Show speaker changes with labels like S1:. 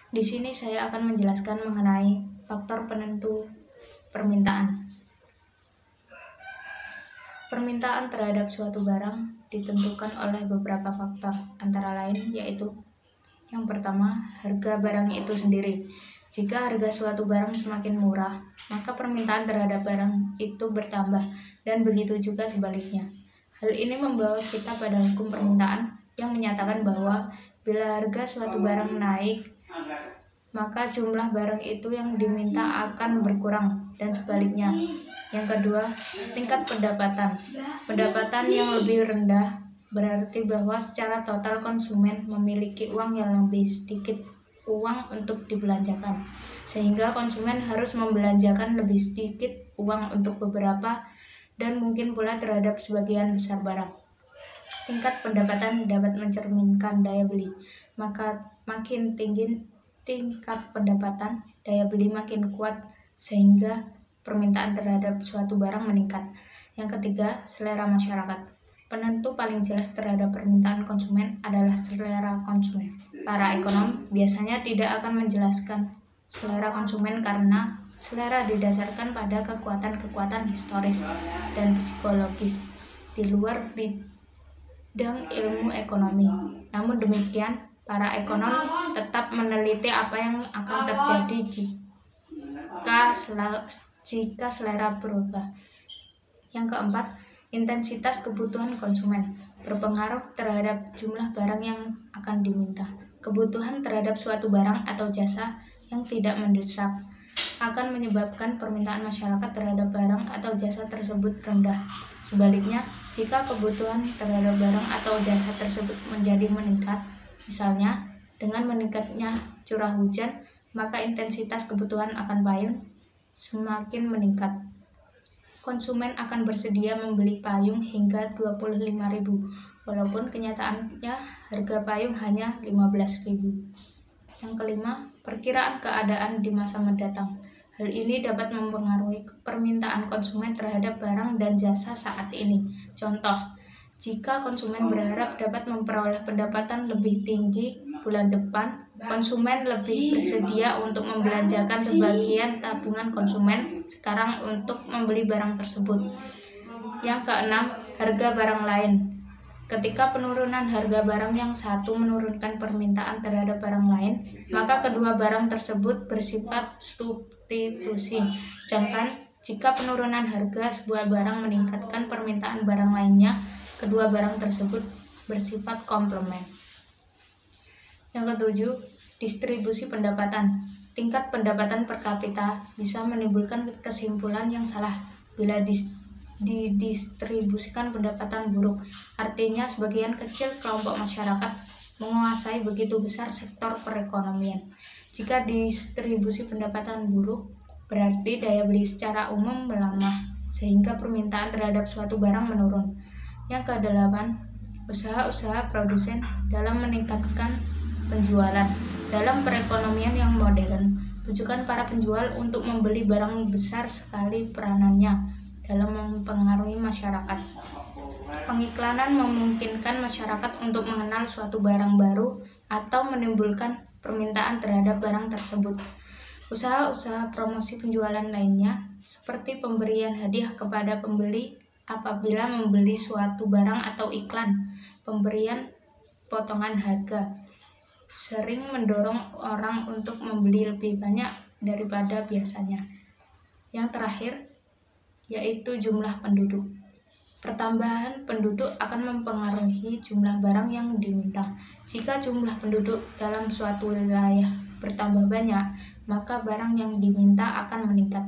S1: Di sini saya akan menjelaskan mengenai faktor penentu permintaan. Permintaan terhadap suatu barang ditentukan oleh beberapa faktor, antara lain yaitu yang pertama, harga barang itu sendiri. Jika harga suatu barang semakin murah, maka permintaan terhadap barang itu bertambah, dan begitu juga sebaliknya. Hal ini membawa kita pada hukum permintaan yang menyatakan bahwa bila harga suatu barang naik, maka jumlah barang itu yang diminta akan berkurang, dan sebaliknya. Yang kedua, tingkat pendapatan. Pendapatan yang lebih rendah berarti bahwa secara total konsumen memiliki uang yang lebih sedikit uang untuk dibelanjakan, sehingga konsumen harus membelanjakan lebih sedikit uang untuk beberapa dan mungkin pula terhadap sebagian besar barang. Tingkat pendapatan dapat mencerminkan daya beli, maka makin tinggi tingkat pendapatan, daya beli makin kuat sehingga permintaan terhadap suatu barang meningkat. Yang ketiga, selera masyarakat. Penentu paling jelas terhadap permintaan konsumen adalah selera konsumen. Para ekonom biasanya tidak akan menjelaskan selera konsumen karena selera didasarkan pada kekuatan-kekuatan historis dan psikologis di luar bidang ilmu ekonomi. Namun demikian, para ekonom tetap meneliti apa yang akan terjadi jika selera berubah. Yang keempat, intensitas kebutuhan konsumen berpengaruh terhadap jumlah barang yang akan diminta. Kebutuhan terhadap suatu barang atau jasa yang tidak mendesak akan menyebabkan permintaan masyarakat terhadap barang atau jasa tersebut rendah. Sebaliknya, jika kebutuhan terhadap barang atau jasa tersebut menjadi meningkat, misalnya dengan meningkatnya curah hujan, maka intensitas kebutuhan akan payung semakin meningkat. Konsumen akan bersedia membeli payung hingga 25.000, walaupun kenyataannya harga payung hanya 15.000. Yang kelima, perkiraan keadaan di masa mendatang. Hal ini dapat mempengaruhi permintaan konsumen terhadap barang dan jasa saat ini. Contoh, jika konsumen berharap dapat memperoleh pendapatan lebih tinggi bulan depan, konsumen lebih bersedia untuk membelanjakan sebagian tabungan konsumen sekarang untuk membeli barang tersebut. Yang keenam, harga barang lain. Ketika penurunan harga barang yang satu menurunkan permintaan terhadap barang lain, maka kedua barang tersebut bersifat substitusi. Sedangkan jika penurunan harga sebuah barang meningkatkan permintaan barang lainnya, kedua barang tersebut bersifat komplement. Yang ketujuh, distribusi pendapatan. Tingkat pendapatan per kapita bisa menimbulkan kesimpulan yang salah bila didistribusikan pendapatan buruk. Artinya sebagian kecil kelompok masyarakat menguasai begitu besar sektor perekonomian. Jika distribusi pendapatan buruk, berarti daya beli secara umum melemah, sehingga permintaan terhadap suatu barang menurun. Yang kedelapan, usaha-usaha produsen dalam meningkatkan penjualan. Dalam perekonomian yang modern, rujukan para penjual untuk membeli barang besar sekali peranannya dalam mempengaruhi masyarakat. Pengiklanan memungkinkan masyarakat untuk mengenal suatu barang baru atau menimbulkan permintaan terhadap barang tersebut. Usaha-usaha promosi penjualan lainnya, seperti pemberian hadiah kepada pembeli apabila membeli suatu barang atau iklan, pemberian potongan harga, sering mendorong orang untuk membeli lebih banyak daripada biasanya. Yang terakhir, yaitu jumlah penduduk. Pertambahan penduduk akan mempengaruhi jumlah barang yang diminta. Jika jumlah penduduk dalam suatu wilayah bertambah banyak, maka barang yang diminta akan meningkat.